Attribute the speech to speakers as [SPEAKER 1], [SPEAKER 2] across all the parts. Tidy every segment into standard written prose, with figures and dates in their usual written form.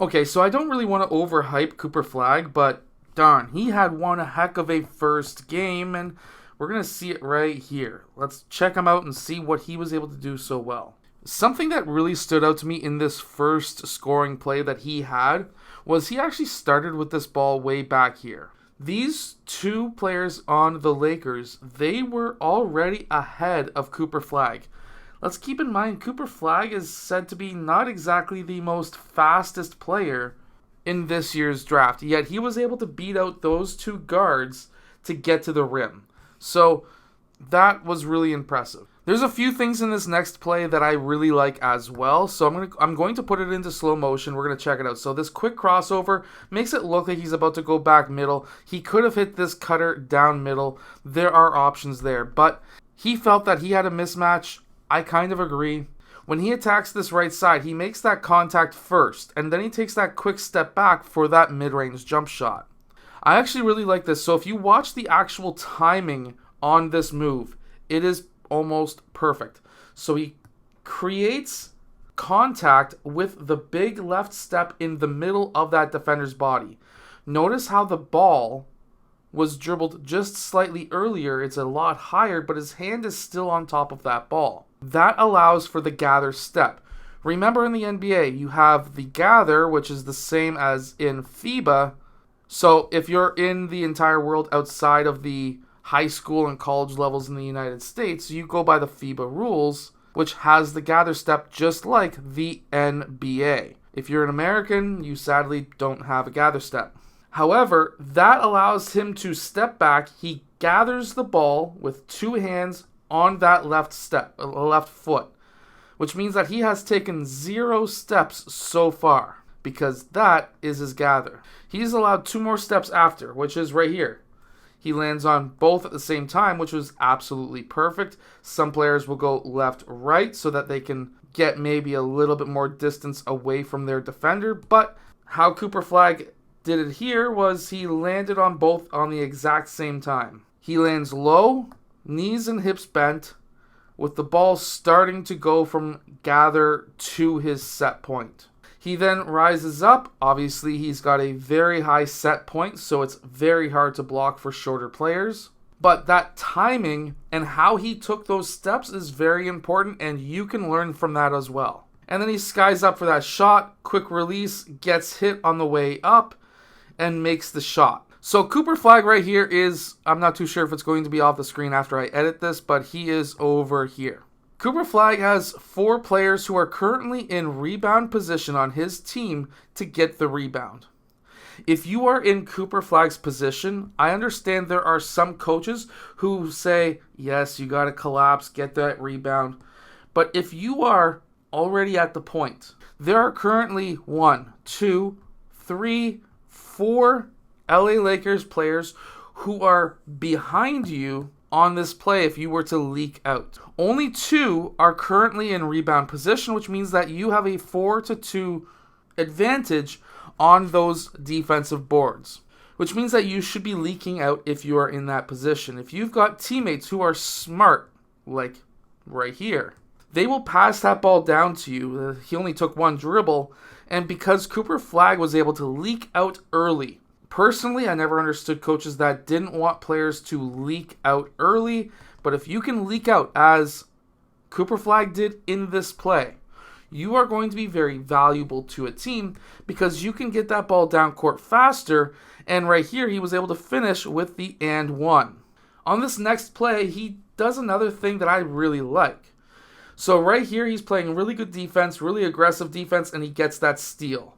[SPEAKER 1] Okay, so I don't really want to overhype Cooper Flagg, but darn, he had one heck of a first game, and we're going to see it right here. Let's check him out and see what he was able to do so well. Something that really stood out to me in this first scoring play that he had was he actually started with this ball way back here. These two players on the Lakers, they were already ahead of Cooper Flagg. Let's keep in mind, Cooper Flagg is said to be not exactly the most fastest player in this year's draft, yet he was able to beat out those two guards to get to the rim. So that was really impressive. There's a few things in this next play that I really like as well, so I'm going to put it into slow motion. We're going to check it out. So this quick crossover makes it look like he's about to go back middle. He could have hit this cutter down middle. There are options there, but he felt that he had a mismatch. I kind of agree. When he attacks this right side, he makes that contact first, and then he takes that quick step back for that mid-range jump shot. I actually really like this. So if you watch the actual timing on this move, it is almost perfect. So he creates contact with the big left step in the middle of that defender's body. Notice how the ball was dribbled just slightly earlier. It's a lot higher, but his hand is still on top of that ball. That allows for the gather step. Remember, in the NBA, you have the gather, which is the same as in FIBA. So if you're in the entire world outside of the high school and college levels in the United States, you go by the FIBA rules, which has the gather step just like the NBA. If you're an American, you sadly don't have a gather step. However, that allows him to step back. He gathers the ball with two hands on that left foot, which means that he has taken 0 steps so far, because that is his gather. He's allowed 2 more steps after, which is right here. He lands on both at the same time, which was absolutely perfect. Some players will go left-right so that they can get maybe a little bit more distance away from their defender. But how Cooper Flagg did it here was he landed on both on the exact same time. He lands low, knees and hips bent, with the ball starting to go from gather to his set point. He then rises up. Obviously, he's got a very high set point, so it's very hard to block for shorter players. But that timing and how he took those steps is very important, and you can learn from that as well. And then he skies up for that shot, quick release, gets hit on the way up, and makes the shot. So Cooper Flagg right here is, I'm not too sure if it's going to be off the screen after I edit this, but he is over here. Cooper Flagg has 4 players who are currently in rebound position on his team to get the rebound. If you are in Cooper Flagg's position, I understand there are some coaches who say, yes, you got to collapse, get that rebound. But if you are already at the point, there are currently 1, 2, 3, 4 LA Lakers players who are behind you on this play if you were to leak out. Only 2 are currently in rebound position, which means that you have a 4-2 advantage on those defensive boards, which means that you should be leaking out if you are in that position. If you've got teammates who are smart, like right here, they will pass that ball down to you. He only took 1 dribble, and because Cooper Flagg was able to leak out early, personally, I never understood coaches that didn't want players to leak out early, but if you can leak out as Cooper Flagg did in this play, you are going to be very valuable to a team because you can get that ball down court faster, and right here he was able to finish with the and one. On this next play, he does another thing that I really like. So right here he's playing really good defense, really aggressive defense, and he gets that steal.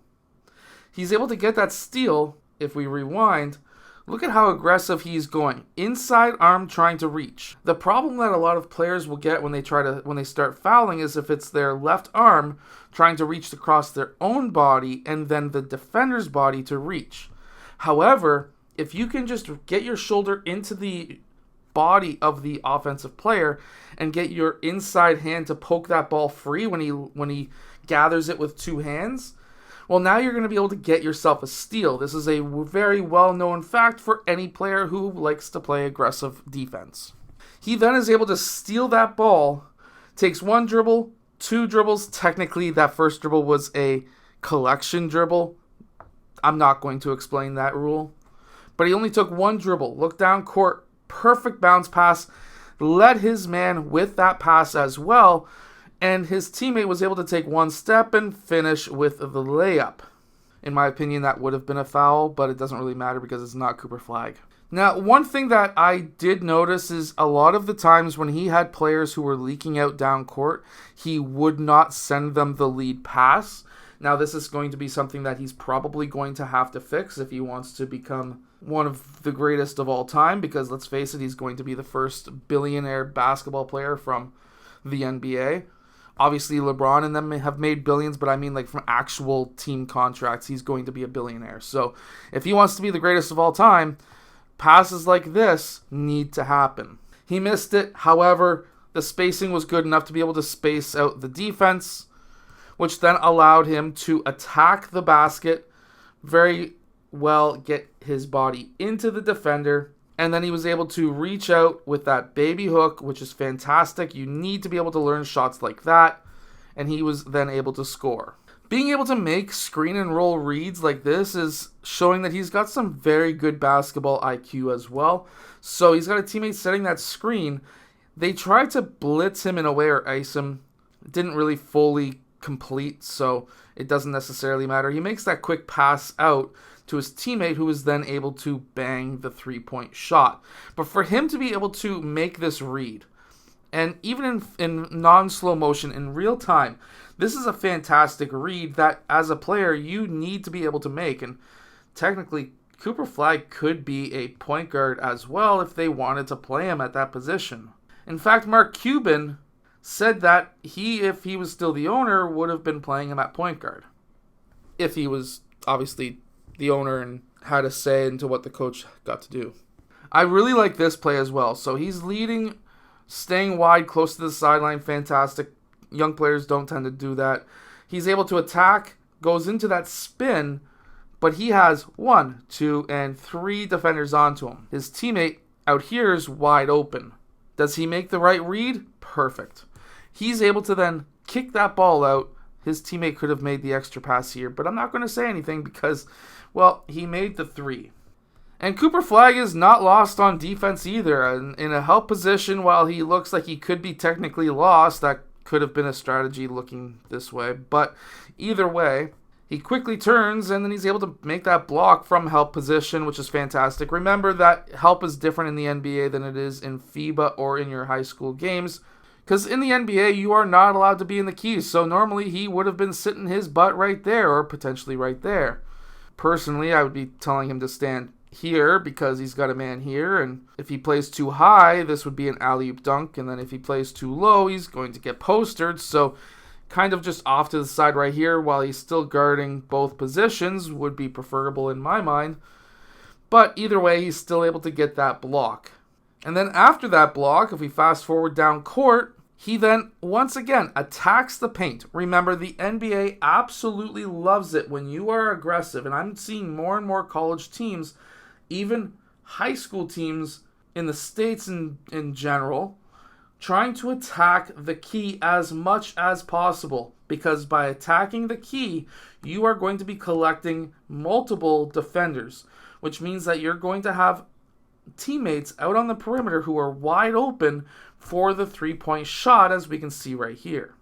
[SPEAKER 1] He's able to get that steal. If we rewind, look at how aggressive he's going. Inside arm trying to reach. The problem that a lot of players will get when they start fouling is if it's their left arm trying to reach across their own body and then the defender's body to reach. However, if you can just get your shoulder into the body of the offensive player and get your inside hand to poke that ball free when he gathers it with 2 hands, well, now you're going to be able to get yourself a steal. This is a very well-known fact for any player who likes to play aggressive defense. He then is able to steal that ball, takes 1 dribble, 2 dribbles. Technically, that first dribble was a collection dribble. I'm not going to explain that rule. But he only took one dribble, looked down court, perfect bounce pass, led his man with that pass as well, and his teammate was able to take one step and finish with the layup. In my opinion, that would have been a foul, but it doesn't really matter because it's not Cooper Flagg. Now, one thing that I did notice is a lot of the times when he had players who were leaking out down court, he would not send them the lead pass. Now, this is going to be something that he's probably going to have to fix if he wants to become one of the greatest of all time, because let's face it, he's going to be the first billionaire basketball player from the NBA. Obviously, LeBron and them have made billions, but I mean like from actual team contracts, he's going to be a billionaire. So if he wants to be the greatest of all time, passes like this need to happen. He missed it. However, the spacing was good enough to be able to space out the defense, which then allowed him to attack the basket very well, get his body into the defender, and then he was able to reach out with that baby hook, which is fantastic. You need to be able to learn shots like that, and he was then able to score. Being able to make screen and roll reads like this is showing that he's got some very good basketball IQ as well. So he's got a teammate setting that screen. They tried to blitz him in a way or ice him. It didn't really fully complete, so it doesn't necessarily matter. He makes that quick pass out to his teammate, who is then able to bang the three-point shot. But for him to be able to make this read, and even in non-slow motion, in real time, this is a fantastic read that, as a player, you need to be able to make. And technically, Cooper Flagg could be a point guard as well if they wanted to play him at that position. In fact, Mark Cuban said that if he was still the owner, would have been playing him at point guard. If he was, obviously, the owner and had a say into what the coach got to do. I really like this play as well. So he's leading, staying wide, close to the sideline. Fantastic. Young players don't tend to do that. He's able to attack, goes into that spin, but he has 1, 2, and 3 defenders onto him. His teammate out here is wide open. Does he make the right read? Perfect. He's able to then kick that ball out. His teammate could have made the extra pass here, but I'm not going to say anything because, well, he made the 3. And Cooper Flagg is not lost on defense either. In a help position, while he looks like he could be technically lost, that could have been a strategy looking this way. But either way, he quickly turns and then he's able to make that block from help position, which is fantastic. Remember that help is different in the NBA than it is in FIBA or in your high school games. Because in the NBA, you are not allowed to be in the keys. So normally he would have been sitting his butt right there or potentially right there. Personally, I would be telling him to stand here because he's got a man here. And if he plays too high, this would be an alley-oop dunk. And then if he plays too low, he's going to get postered. So kind of just off to the side right here while he's still guarding both positions would be preferable in my mind. But either way, he's still able to get that block. And then after that block, if we fast forward down court, he then, once again, attacks the paint. Remember, the NBA absolutely loves it when you are aggressive. And I'm seeing more and more college teams, even high school teams in the States in general, trying to attack the key as much as possible. Because by attacking the key, you are going to be collecting multiple defenders, which means that you're going to have teammates out on the perimeter who are wide open for the three-point shot, as we can see right here.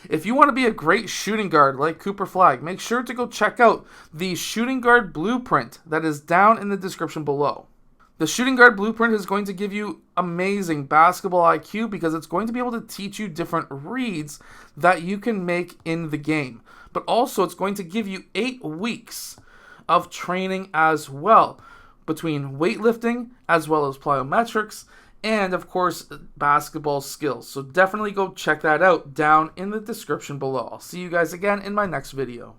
[SPEAKER 1] If you want to be a great shooting guard like Cooper Flagg, make sure to go check out the shooting guard blueprint that is down in the description below. The shooting guard blueprint is going to give you amazing basketball IQ because it's going to be able to teach you different reads that you can make in the game. But also it's going to give you 8 weeks of training as well, between weightlifting as well as plyometrics and, of course, basketball skills. So definitely go check that out down in the description below. I'll see you guys again in my next video.